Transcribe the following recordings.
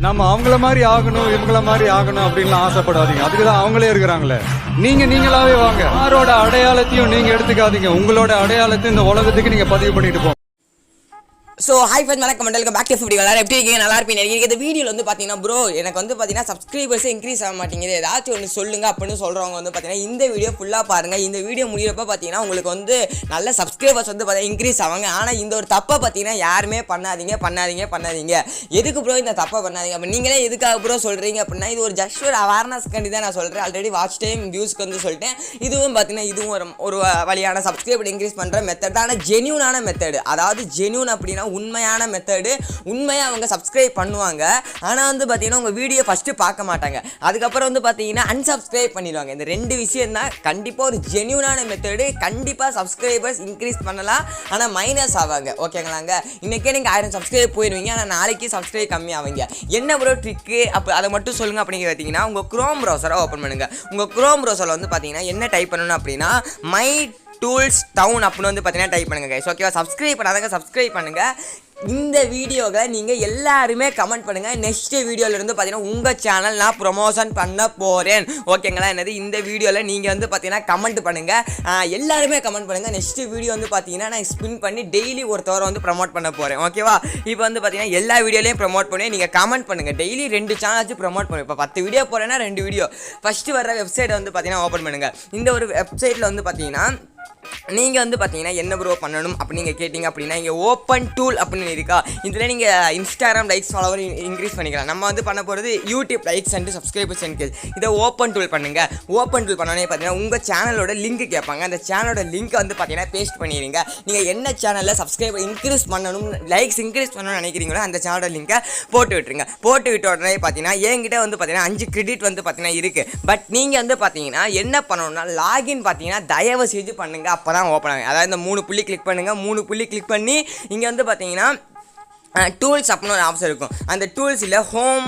நம்ம அவங்கள மாதிரி ஆகணும் இவங்கள மாதிரி ஆகணும் அப்படின்னு ஆசைப்படாதீங்க. அதுக்குதான் அவங்களே இருக்கிறாங்களே. நீங்களாவே வாங்க. யாரோட அடையாளத்தையும் நீங்க எடுத்துக்காதீங்க. உங்களோட அடையாளத்தை இந்த உலகத்துக்கு நீங்க பதிவு பண்ணிட்டு போங்க. ஸோ ஹாய் ஃப்ரெண்ட்ஸ், வணக்கம் welcome back to FFT Gamer. எப்படி இருக்கீங்க? நல்லா இருப்பீங்க. இந்த வீடியோவில் வந்து பார்த்தீங்கன்னா ப்ரோ எனக்கு வந்து பார்த்தீங்கன்னா சப்ஸ்கிரைபர்ஸே இன்க்ரீஸ் ஆக மாட்டேங்குது, ஏதாச்சும் ஒன்று சொல்லுங்க அப்படின்னு சொல்கிறவங்க வந்து பார்த்தீங்கன்னா இந்த வீடியோ ஃபுல்லாக பாருங்கள். இந்த வீடியோ முடிகிறப்ப பார்த்தீங்கன்னா உங்களுக்கு வந்து நல்ல சப்ஸ்கிரைபர்ஸ் வந்து பார்த்தீங்கன்னா இன்க்ரீஸ் ஆவாங்க. ஆனால் இந்த ஒரு தப்பை பார்த்தீங்கன்னா யாருமே பண்ணாதீங்க. எதுக்கு ப்ரோ இந்த தப்பை பண்ணாதீங்க அப்போ நீங்களே எதுக்காக ப்ரோ சொல்கிறீங்க அப்படின்னா இது ஒரு ஜஸ்ட் ஒரு அவேர்னஸ்க்காண்டி தான் நான் சொல்கிறேன். ஆல்ரெடி வாட்ச் டைம் வியூஸ்க்கு வந்து சொல்லிட்டேன். இதுவும் பார்த்தீங்கன்னா இதுவும் ஒரு வழியான சப்ஸ்கிரைபர் இன்க்ரீஸ் பண்ணுற மெத்தட் தான். ஆனால் ஜென்யூனான மெத்தடு, அதாவது ஜென்யூன் அப்படின்னா உண்மையான மெத்தடு. உண்மையாக அவங்க சப்ஸ்கிரைப் பண்ணுவாங்க. ஆனால் வந்து பார்த்தீங்கன்னா உங்கள் வீடியோ ஃபஸ்ட்டு பார்க்க மாட்டாங்க, அதுக்கப்புறம் வந்து பார்த்தீங்கன்னா அன்சப்ஸ்கிரைப் பண்ணிடுவாங்க. இந்த ரெண்டு விஷயம் தான் கண்டிப்பாக ஒரு ஜென்யூனான மெத்தடு. கண்டிப்பாக சப்ஸ்கிரைபர்ஸ் இன்க்ரீஸ் பண்ணலாம், ஆனால் மைனஸ் ஆவாங்க. ஓகேங்களாங்க? இன்றைக்கே நீங்கள் 1000 சப்ஸ்கிரைப் போயிடுவீங்க, ஆனால் நாளைக்கு சப்ஸ்கிரைப் கம்மியாவீங்க. என்ன ப்ரோ ட்ரிக்கு அப்போ அதை மட்டும் சொல்லுங்கள் அப்படின்னு பார்த்தீங்கன்னா உங்கள் க்ரோம் ப்ரௌசரை ஓப்பன் பண்ணுங்கள். உங்கள் க்ரோம் ப்ரௌசரில் வந்து பார்த்தீங்கன்னா என்ன டைப் பண்ணணும் அப்படின்னா �my_tools_town அப்படின்னு வந்து பார்த்தீங்கன்னா டைப் பண்ணுங்க கைஸ். ஓகேவா? சப்ஸ்கிரைப் பண்ணாதங்க சப்ஸ்கிரைப் பண்ணுங்கள். இந்த வீடியோவை நீங்கள் எல்லாருமே கமெண்ட் பண்ணுங்கள். நெக்ஸ்ட் வீடியோவிலேருந்து பார்த்தீங்கன்னா உங்கள் சேனல் நான் ப்ரொமோஷன் பண்ண போகிறேன். ஓகேங்களா? என்னது இந்த வீடியோவில் நீங்கள் வந்து பார்த்தீங்கன்னா கமெண்ட் பண்ணுங்கள். எல்லாருமே கமெண்ட் பண்ணுங்கள். நெக்ஸ்ட் வீடியோ வந்து பார்த்தீங்கன்னா நான் ஸ்பின் பண்ணி டெய்லி ஒருத்தவரை வந்து ப்ரமோட் பண்ண போகிறேன். ஓகேவா? இப்போ வந்து பார்த்தீங்கன்னா எல்லா வீடியோலையும் ப்ரமோட் பண்ணி நீங்கள் கமெண்ட் பண்ணுங்கள். டெய்லி 2 சேனலாச்சும் ப்ரமோட் பண்ணுங்கள். இப்போ 10 வீடியோ போகிறேன்னா 2 வீடியோ. ஃபஸ்ட்டு வர வெப்சைட்டை வந்து பார்த்தீங்கன்னா ஓப்பன் பண்ணுங்கள். இந்த ஒரு வெப்சைட்டில் வந்து பார்த்தீங்கன்னா நீங்கள் வந்து பார்த்தீங்கன்னா என்ன ப்ரோ பண்ணணும் அப்படின்னு நீங்கள் கேட்டிங்க அப்படின்னா இங்கே ஓப்பன் டூல் அப்படின்னு இருக்கா. இதில் நீங்கள் இன்ஸ்டாகிராம் லைக்ஸ் ஃபாலோவர் இன்க்ரீஸ் பண்ணிக்கலாம். நம்ம வந்து பண்ண போகிறது YouTube likes and subscribers engage. இதை ஓப்பன் டூல் பண்ணுங்கள். ஓப்பன் டூல் பண்ணோன்னே பார்த்தீங்கன்னா உங்கள் சேனலோட லிங்க் கேட்பாங்க. அந்த சேனலோட லிங்க்கை வந்து பார்த்தீங்கன்னா பேஸ்ட் பண்ணிடுங்க. நீங்கள் என்ன சேனலில் சப்ஸ்கிரைபர் இன்க்ரீஸ் பண்ணணும், லைக்ஸ் இன்க்ரீஸ் பண்ணணும்னு நினைக்கிறீங்களோ அந்த சேனலோட லிங்க்கை போட்டு விட்டுருங்க. போட்டு விட்ட உடனே பார்த்தீங்கன்னா என்கிட்ட வந்து பார்த்தீங்கன்னா 5 கிரெடிட் வந்து பார்த்தீங்கன்னா இருக்குது. பட் நீங்கள் வந்து பார்த்தீங்கன்னா என்ன பண்ணணும்னா லாகின் பார்த்தீங்கன்னா தயவு செஞ்சு பண்ணுங்கள். அப்போ தான் ஓப்பன் ஆகும். அதாவது இந்த 3 புள்ளி கிளிக் பண்ணுங்கள். 3 புள்ளி கிளிக் பண்ணி இங்கே வந்து பார்த்தீங்கன்னா டூல்ஸ் அப்படின்னு ஒரு ஆப்ஷன் இருக்கும். அந்த டூல்ஸில் ஹோம்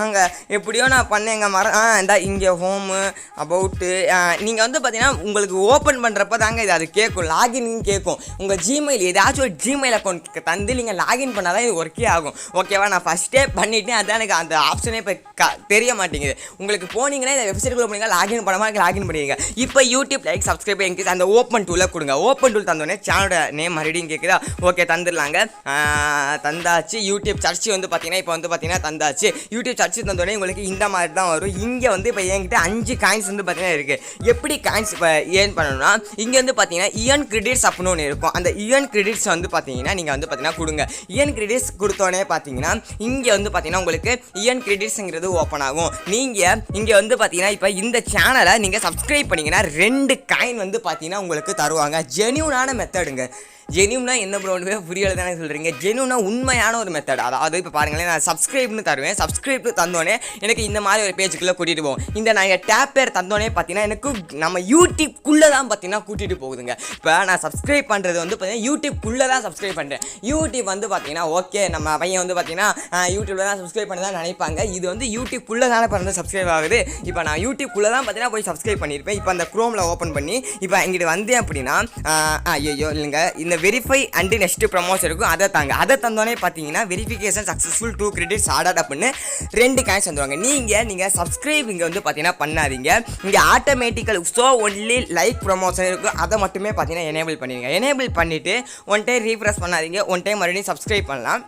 அங்கே எப்படியோ நான் பண்ணேங்க இந்த இங்கே ஹோமு அபவுட்டு நீங்கள் வந்து பார்த்தீங்கன்னா உங்களுக்கு ஓப்பன் பண்ணுறப்ப தாங்க இது அது கேட்கும், லாகின் கேட்கும். உங்கள் ஜிமெயில் ஏதாச்சும் ஒரு ஜிமெயில் அக்கௌண்ட் தந்து நீங்கள் லாகின் பண்ணால் தான் இது ஒர்க்கே ஆகும். ஓகேவா? நான் ஃபஸ்ட்டே பண்ணிவிட்டேன், அதுதான் எனக்கு அந்த ஆப்ஷனே இப்போ தெரிய மாட்டேங்குது. உங்களுக்கு போனீங்கன்னா இந்த வெப்சைட்டுக்குள்ளே போனீங்க, லாகின் பண்ணாமல் லாகின் பண்ணிடுங்க. இப்போ யூடியூப் லைக் சப்ஸ்கிரைப் இன்க்ரீஸ் அந்த ஓப்பன் டூலை கொடுங்க. ஓப்பன் டூல் தந்தோடனே சேனலோட நேம் மறுபடியும் கேட்குதா? ஓகே தந்துடலாங்க. தந்தாச்சு. யூடியூப் சர்ச் வந்து பார்த்தீங்கன்னா இப்போ வந்து பார்த்தீங்கன்னா தந்தாச்சு. யூடியூப் சர்ச் தந்தோடனே உங்களுக்கு இந்த மாதிரி தான் வரும். இங்கே வந்து இப்போ என்கிட்ட 5 காயின்ஸ் வந்து பார்த்தீங்கன்னா இருக்குது. எப்படி காயின்ஸ் இப்போ ஏர்ன் பண்ணணும்னா இங்கே வந்து பார்த்தீங்கன்னா இயன் கிரெடிட்ஸ் அப்படின்னு ஒன்று இருக்கும். அந்த இயன் கிரெடிட்ஸ் வந்து பார்த்தீங்கன்னா நீங்கள் வந்து பார்த்தீங்கன்னா கொடுங்க. இயன் கிரெடிட்ஸ் கொடுத்தோடனே பார்த்தீங்கன்னா இங்கே வந்து பார்த்தீங்கன்னா உங்களுக்கு இயன் கிரெடிட்ஸுங்கிறது ஓப்பன் ஆகும். நீங்கள் இங்கே வந்து பார்த்தீங்கன்னா இப்போ இந்த சேனலை நீங்கள் சப்ஸ்கிரைப் பண்ணிங்கன்னா 2 காயின் வந்து பார்த்தீங்கன்னா உங்களுக்கு தருவாங்க. ஜென்யூனான மெத்தடுங்க. ஜென்யூனா என்ன ப்ரோன்னு புரியலை தானே சொல்கிறீங்க. ஜென்யூனா உண்மையான ஒரு மெத்தட். அதாவது இப்போ பாருங்களேன், நான் சப்ஸ்கிரைப்னு தருவேன். சப்ஸ்கிரைப் தந்தோடனே எனக்கு இந்த மாதிரி ஒரு பேஜுக்குள்ளே கூட்டிகிட்டு போவோம். இந்த நான் டேப் பேர் தந்தோடனே பார்த்தீங்கன்னா எனக்கு நம்ம யூடியூப்குள்ளே தான் பார்த்தீங்கன்னா கூட்டிகிட்டு போகுதுங்க. இப்போ நான் சப்ஸ்கிரைப் பண்ணுறது வந்து பார்த்தீங்கன்னா யூடியூப்குள்ளே தான் சப்ஸ்கிரைப் பண்ணுறேன். யூடியூப் வந்து பார்த்தீங்கன்னா ஓகே நம்ம பையன் வந்து பார்த்தீங்கன்னா யூடியூப்பில் தான் சப்ஸ்கிரைப் பண்ண தான் நினைப்பாங்க. இது வந்து யூடியூப்குள்ளே தானே பண்ணது சப்ஸ்கிரைப் ஆகுது. இப்போ நான் யூடியூப்குள்ளே தான் பார்த்தீங்கன்னா போய் சப்ஸ்கிரைப் பண்ணியிருப்பேன். இப்போ அந்த க்ரோமில் ஓப்பன் பண்ணி இப்போ இங்கிட்டு வந்தேன் அப்படின்னா ஐயோ இல்லைங்க, இந்த வெரிஃபை அண்ட் நெக்ஸ்ட் ப்ரமோஷன் இருக்கும். அதை தாங்க. அதை தந்தோடனே பார்த்தீங்கன்னா வெரிஃபிகேஷன் சக்ஸஸ்ஃபுல் 2 கிரெடிட்ஸ் ஆர்டர் அப்படின்னு 2 காயின்ஸ் வந்துடுவாங்க. நீங்கள் சப்ஸ்கிரைப் இங்கே வந்து பார்த்தீங்கன்னா பண்ணாதீங்க. இங்கே ஆட்டோமேட்டிக்கல் ஒன்லி லைக் ப்ரமோஷன் இருக்கும். அதை மட்டுமே பார்த்தீங்கன்னா எனேபிள் பண்ணிடுங்க. எனேபிள் பண்ணிவிட்டு 1 டைம் ரீஃப்ரெஷ் பண்ணாதீங்க. 1 டைம் மறுபடியும் சப்ஸ்கிரைப் பண்ணலாம்.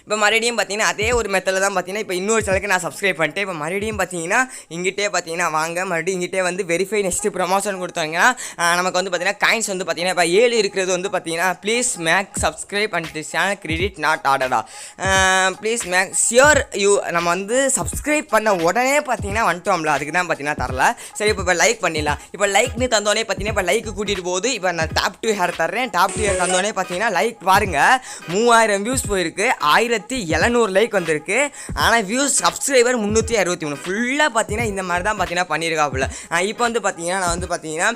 இப்போ மறுபடியும் பார்த்தீங்கன்னா அதே ஒரு மெத்தடில் தான் பார்த்தீங்கன்னா இப்போ இன்னொரு சேனலுக்கு நான் சப்ஸ்கிரைப் பண்ணிட்டேன். இப்போ மறுபடியும் பார்த்தீங்கன்னா இங்கிட்டே பார்த்தீங்கன்னா வாங்க மறுபடியும் இங்கிட்டே வந்து வெரிஃபை நெக்ஸ்ட்டு ப்ரமோஷன் கொடுத்தாங்கன்னா நமக்கு வந்து பார்த்தீங்கன்னா காயின்ஸ் வந்து பார்த்தீங்கன்னா இப்போ 7 இருக்கிறது வந்து பார்த்தீங்கன்னா please make subscribe and this channel credit not ஆர்டரா ப்ளீஸ் மேக் ஷியோர் யூ நம்ம வந்து சப்ஸ்கிரைப் பண்ண உடனே பார்த்தீங்கன்னா வந்துட்டோம்ல, அதுக்கு தான் பார்த்தீங்கன்னா தரல. சரி இப்போ லைக் பண்ணிடலாம். இப்போ லைக்னு தந்தோடனே பார்த்தீங்கன்னா இப்போ லைக்கு கூட்டிகிட்டு போகுது. இப்போ நான் டாப் 2 ஹேர் தர்றேன். டாப் 2 ஹேர் தந்தோடனே பார்த்தீங்கன்னா லைக் பாருங்கள் 3000 வியூஸ் போயிருக்கு, 1700 லைக் வந்திருக்கு. ஆனால் வியூஸ் சப்ஸ்கிரைபர் 363. ஃபுல்லாக பார்த்தீங்கன்னா இந்த மாதிரி தான் பார்த்தீங்கன்னா பண்ணியிருக்காப்புல. இப்போ வந்து பார்த்தீங்கன்னா நான் வந்து பார்த்தீங்கன்னா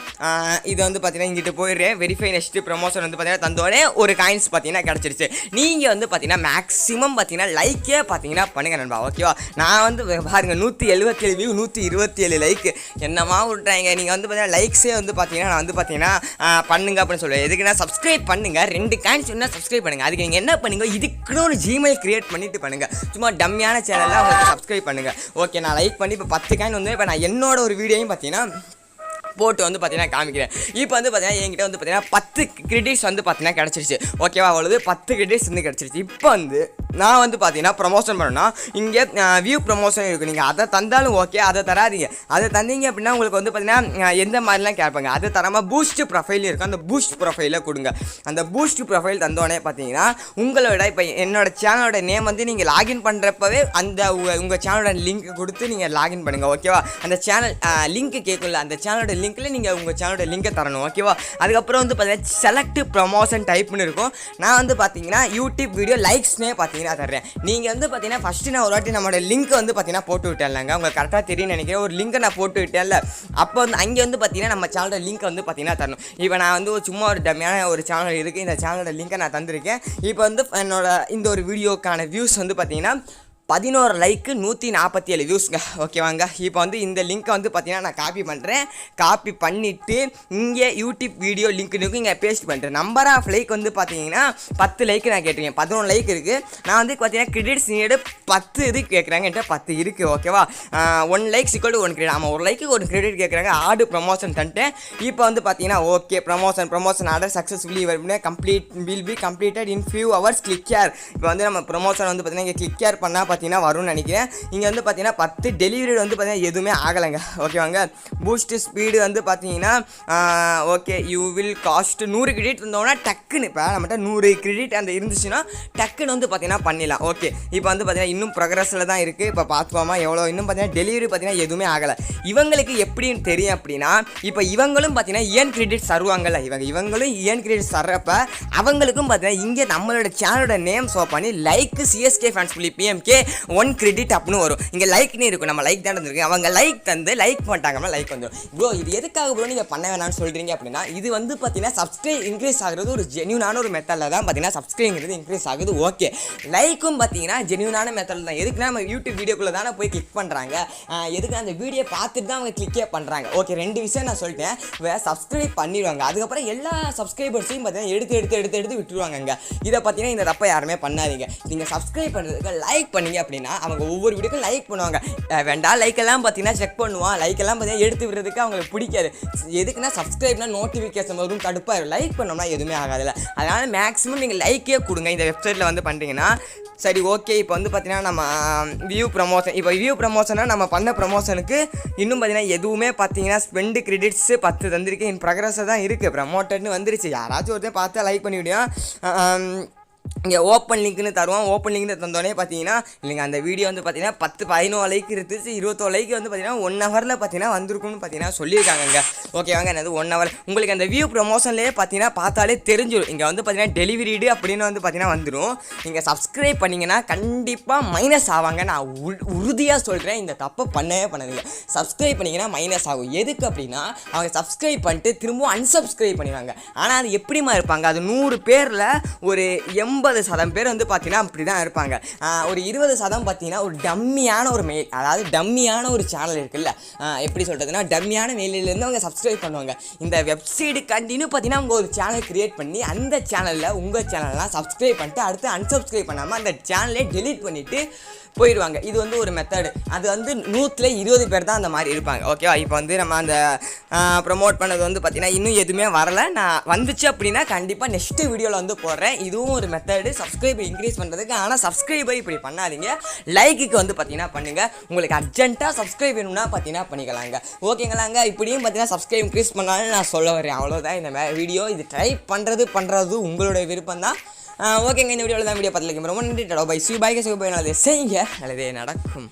இதை வந்து பார்த்தீங்கன்னா இங்கிட்டு போயிடுறேன். வெரிஃபை நெக்ஸ்ட் ப்ரமோஷன் வந்து பார்த்தீங்கன்னா தந்தோடனே ஒரு காயின்ஸ் பார்த்தீங்கன்னா கிடச்சிருச்சு. நீங்கள் வந்து பார்த்தீங்கன்னா மேக்ஸிமம் பார்த்தீங்கன்னா லைக்கே பார்த்தீங்கன்னா பண்ணுங்க நண்பா. ஓகேவா? நான் வந்து பாருங்கள் 177 வியூ 127 லைக் என்னமா விட்றாங்க. நீங்கள் வந்து பார்த்தீங்கன்னா லைக்ஸே வந்து பார்த்தீங்கன்னா நான் வந்து பார்த்தீங்கன்னா பண்ணுங்க அப்படின்னு சொல்லுவேன். எதுக்குன்னா சப்ஸ்கிரைப் பண்ணுங்கள். 2 காயின்ஸ் வேணால் சப்ஸ்கிரைப் பண்ணுங்கள். அதுக்கு நீங்கள் என்ன பண்ணுங்க, இதுக்குன்னு ஒரு ஜிமெயில் சேனல் கிரியேட் பண்ணிட்டு பண்ணுங்கள். சும்மா டம்மியான சேனலில் அவங்களுக்கு சப்ஸ்கிரைப் பண்ணுங்கள். ஓகே, நான் லைக் பண்ணி இப்போ 10 காயின் வந்து இப்போ நான் என்னோட ஒரு வீடியோயும் பார்த்தீங்கன்னா போட்டு வந்து பார்த்தீங்கன்னா காமிக்கிறேன். இப்போ வந்து பார்த்தீங்கன்னா என்கிட்ட வந்து பார்த்தீங்கன்னா 10 கிரெடிட்ஸ் வந்து பார்த்தீங்கன்னா கிடச்சிருச்சு. ஓகேவா, அவ்வளவு 10 கிரெடிட்ஸ் வந்து கிடச்சிருச்சு. இப்போ வந்து நான் வந்து பார்த்தீங்கன்னா ப்ரமோஷன் பண்ணணும்னா இங்கே வியூ ப்ரமோஷன் இருக்குது. நீங்கள் அதை தந்தாலும் ஓகே, அதை தராதிங்க. அதை தந்தீங்க அப்படின்னா உங்களுக்கு வந்து பார்த்தீங்கன்னா எந்த மாதிரிலாம் கேட்பாங்க. அது தராமல் பூஸ்ட் ப்ரொஃபைல் இருக்கும், அந்த பூஸ்ட் ப்ரொஃபைலை கொடுங்க. அந்த பூஸ்ட் ப்ரொஃபைல் தந்தோடனே பார்த்தீங்கன்னா உங்களோட இப்போ என்னோட சேனலோட நேம் வந்து நீங்கள் லாகின் பண்ணுறப்பவே அந்த உங்கள் சேனலோட லிங்க் கொடுத்து நீங்கள் லாகின் பண்ணுங்கள். ஓகேவா, அந்த சேனல் லிங்க் கேட்கல, அந்த சேனலோட லிங்க்ல நீங்கள் உங்கள் சேனலோட லிங்கை தரணும். ஓகேவா, அதுக்கப்புறம் வந்து பார்த்தீங்கன்னா செலக்ட் ப்ரமோஷன் டைப்னு இருக்கும். நான் வந்து பார்த்தீங்கன்னா யூடியூப் வீடியோ லைக்ஸ்னே பார்த்தீங்கன்னா தர்றேன். நீங்கள் வந்து பார்த்தீங்கன்னா ஃபஸ்ட்டு நான் ஒரு வாட்டி நம்மளோட லிங்க் வந்து பார்த்தீங்கன்னா போட்டு விட்டேன்லங்க, உங்களுக்கு கரெக்டாக தெரியும்னு நினைக்கிறேன். ஒரு லிங்கை நான் போட்டு விட்டேன்ல, அப்போ வந்து அங்கே வந்து பார்த்தீங்கன்னா நம்ம சேனலோட லிங்க் வந்து பார்த்தீங்கன்னா தரணும். இப்போ நான் வந்து சும்மா ஒரு டம்மியான ஒரு சேனல் இருக்குது, இந்த சேனலோட லிங்கை நான் தந்திருக்கேன். இப்போ வந்து என்னோட இந்த ஒரு வீடியோக்கான வியூஸ் வந்து பார்த்தீங்கன்னா 11 லைக்கு 147 வியூஸ்ங்க. ஓகேவாங்க, இப்போ வந்து இந்த லிங்க்கை வந்து பார்த்தீங்கன்னா நான் காப்பி பண்ணுறேன். காப்பி பண்ணிவிட்டு இங்கே யூடியூப் வீடியோ லிங்க் இருக்கும், இங்கே பேஸ்ட் பண்ணுறேன். நம்பர் ஆஃப் லைக் வந்து பார்த்தீங்கன்னா 10 லைக் நான் கேட்டிருக்கேன். 11 லைக் இருக்குது. நான் வந்து பார்த்தீங்கன்னா கிரெடிட்ஸ் நீடு 10 இது கேட்குறாங்க, என்கிட்ட 10 இருக்குது. ஓகேவா, 1 லைக்ஸ் ஈக்குவல் டு 1 கிரெடிட். ஆமாம், 1 லைக்கு 1 கிரெடிட் கேட்குறாங்க. ஆடு ப்ரமோஷன் தந்துட்டேன். இப்போ வந்து பார்த்தீங்கன்னா okay, promotion order successfully will be completed in few hours. Click here. இப்போ வந்து நம்ம ப்ரமோஷன் வந்து பார்த்தீங்கன்னா இங்கே கிளிக் ஹியர் பண்ணால் பார்த்தீங்கன்னா வரும்னு நினைக்கிறேன். இங்கே வந்து பார்த்தீங்கன்னா 10 டெலிவரி வந்து பார்த்தீங்கன்னா எதுவுமே ஆகலைங்க. ஓகேவாங்க, பூஸ்ட் ஸ்பீடு வந்து பார்த்தீங்கன்னா okay you will cost 100 credit இருந்தோம்னா டக்குன்னு இப்போ நம்மகிட்ட 100 கிரெடிட் அந்த இருந்துச்சுன்னா டக்குன்னு வந்து பார்த்தீங்கன்னா பண்ணிடலாம். ஓகே, இப்போ வந்து பார்த்தீங்கன்னா இன்னும் ப்ரோக்ரஸில் தான் இருக்குது. இப்போ பார்த்துக்கோமா எவ்வளோ இன்னும் பார்த்தீங்கன்னா டெலிவரி பார்த்தீங்கன்னா எதுவுமே ஆகலை. இவங்களுக்கு எப்படின்னு தெரியும் அப்படின்னா, இப்போ இவங்களும் பார்த்தீங்கன்னா ஏன் கிரெடிட் தருவாங்கல்ல, இவங்களும் ஏன் கிரெடிட் தர்றப்ப அவங்களுக்கும் பார்த்தீங்கன்னா இங்கே நம்மளோட சேனலோட நேம் ஷோ பண்ணி like CSK fans PMK 1 credit அப்படின்னு வரும். இங்கே லைக்னே இருக்கும், நம்ம லைக் தான் இருந்திருக்கு. அவங்க லைக் தந்து லைக் பண்ணிட்டாங்கன்னா லைக் வந்துடும். ப்ரோ இது எதுக்காக ப்ரோ நீங்கள் பண்ண வேணாம்னு சொல்கிறீங்க அப்படின்னா, இது வந்து பார்த்தீங்கன்னா சப்ஸ்கிரைப் இன்க்ரீஸ் ஆகுறது ஒரு ஜென்யூனான ஒரு மெத்தடில் தான் பார்த்தீங்கன்னா சப்ஸ்கிரைங்கிறது இன்க்ரீஸ் ஆகுது. ஓகே, லைக்கும் பார்த்தீங்கன்னா ஜென்யூனான மெத்தடில் தான். எதுக்குன்னா நம்ம யூடியூப் வீடியோக்குள்ளே தானே போய் கிளிக் பண்ணுறாங்க, எதுக்குன்னா அந்த வீடியோ பார்த்துட்டு தான் அவங்க கிளிக்கே பண்ணுறாங்க. ஓகே, 2 விஷயம் நான் சொல்லிட்டேன். சப்ஸ்கிரைப் பண்ணிடுவாங்க, அதுக்கப்புறம் எல்லா சப்ஸ்கிரைபர்ஸையும் பார்த்தீங்கன்னா எடுத்து விட்டுருவாங்க. இதை பார்த்தீங்கன்னா இந்த தப்பை யாருமே பண்ணாதீங்க. நீங்கள் சப்ஸ்கிரைப் பண்ணுறதுக்கு லைக் பண்ணீங்க அப்படின்னா அவங்க ஒவ்வொரு வீடியோக்கும் லைக் பண்ணுவாங்க. வேண்டாம் லைக் எல்லாம் பார்த்தீங்கன்னா செக் பண்ணுவான், லைக் எல்லாம் பார்த்தீங்கன்னா எடுத்து விடுறதுக்கு அவங்களுக்கு பிடிக்காது. எதுக்குன்னா சப்ஸ்கிரைப்னா நோட்டிஃபிகேஷன் வரும், கடுப்பாக லைக் பண்ணோம்னா எதுவுமே ஆகாதில்ல. அதனால் மேக்ஸிமம் நீங்கள் லைக்கே கொடுங்க இந்த வெப்சைட்டில் வந்து பண்ணுறீங்கன்னா. சரி ஓகே, இப்போ வந்து பார்த்தீங்கன்னா நம்ம வியூ ப்ரமோஷனாக நம்ம பண்ண ப்ரமோஷனுக்கு இன்னும் பார்த்தீங்கன்னா எதுவுமே பார்த்தீங்கன்னா ஸ்பெண்டு கிரெடிட்ஸ் 10 தந்திருக்கு. இன் ப்ரோக்ரஸாக தான் இருக்குது, ப்ரமோட்டட்னு வந்துருச்சு. யாராச்சும் ஒருத்தர் பார்த்தா லைக் பண்ணிவிடுவோம். இங்கே ஓப்பன் லிங்க்னு தருவோம். ஓப்பன் லிங்க்னு தந்தோடனே பார்த்தீங்கன்னா இல்லைங்க அந்த வீடியோ வந்து பார்த்தீங்கன்னா 11 லைக் இருந்துச்சு. 21 லைக் வந்து பார்த்தீங்கன்னா 1 ஹவரில் பார்த்தீங்கன்னா வந்திருக்குன்னு பார்த்தீங்கன்னா சொல்லியிருக்காங்க. ஓகேவாங்க, என்னது 1 ஹவர் உங்களுக்கு அந்த வியூ ப்ரமோஷன்லேயே பார்த்தீங்கன்னா பார்த்தாலே தெரிஞ்சிடும். இங்கே வந்து பார்த்தீங்கன்னா டெலிவரிடு அப்படின்னு வந்து பார்த்தீங்கன்னா வந்துடும். நீங்கள் சப்ஸ்கிரைப் பண்ணிங்கன்னா கண்டிப்பாக மைனஸ் ஆவாங்க. நான் உறுதியாக சொல்கிறேன், இந்த தப்பை பண்ணவே பண்ணதில்லை. சப்ஸ்கிரைப் பண்ணிங்கன்னா மைனஸ் ஆகும். எதுக்கு அப்படின்னா அவங்க சப்ஸ்கிரைப் பண்ணிட்டு திரும்பவும் அன்சப்ஸ்கிரைப் பண்ணிடுவாங்க. ஆனால் அது எப்படிமா இருப்பாங்க, அது 100 பேரில் ஒரு 80% பேர் வந்து பார்த்தீங்கன்னா அப்படி தான் இருப்பாங்க. ஒரு 20% பார்த்தீங்கன்னா ஒரு டம்மியான ஒரு மெயில், அதாவது டம்மியான ஒரு சேனல் இருக்குல்ல, எப்படி சொல்கிறதுனா டம்மியான மெயிலேருந்து அவங்க சப்ஸ்கிரைப் பண்ணுவாங்க. இந்த வெப்சைட்டு கண்டினியூ பார்த்தீங்கன்னா அவங்க ஒரு சேனல் க்ரியேட் பண்ணி அந்த சேனலில் உங்கள் சேனல்லாம் சப்ஸ்கிரைப் பண்ணிட்டு அடுத்து அன்சப்ஸ்கிரைப் பண்ணாமல் அந்த சேனலே டெலீட் பண்ணிவிட்டு போயிடுவாங்க. இது வந்து ஒரு மெத்தடு. அது வந்து 120 பேர் தான் அந்த மாதிரி இருப்பாங்க. ஓகேவா, இப்போ வந்து நம்ம அந்த ப்ரமோட் பண்ணது வந்து பார்த்தீங்கன்னா இன்னும் எதுவுமே வரலை. நான் வந்துச்சு அப்படின்னா கண்டிப்பாக நெக்ஸ்ட்டு வீடியோவில் வந்து போடுறேன். இதுவும் ஒரு மெத்தடு சப்ஸ்கிரைபர் இன்க்ரீஸ் பண்ணுறதுக்கு. ஆனால் சப்ஸ்கிரைபர் இப்படி பண்ணாதீங்க, லைக்குக்கு வந்து பார்த்தீங்கன்னா பண்ணுங்கள். உங்களுக்கு அர்ஜென்ட்டாக சப்ஸ்கிரைப் வேணும்னா பார்த்தீங்கன்னா பண்ணிக்கலாங்க. ஓகேங்களாங்க, இப்படியும் பார்த்தீங்கன்னா சப்ஸ்கிரைப் இன்க்ரீஸ் பண்ணாலும் நான் சொல்ல வரேன். அவ்வளோதான் இந்த வீடியோ. இது ட்ரை பண்ணுறது உங்களுடைய விருப்பம் தான். ஓகேங்க, இந்த வீடியோவில் தான் வீடியோ பார்த்துருக்கேன். ரொம்ப நன்றி. 𝗨𝗏 𝗨𝗏 செய்யுங்க, நல்லதே நடக்கும்.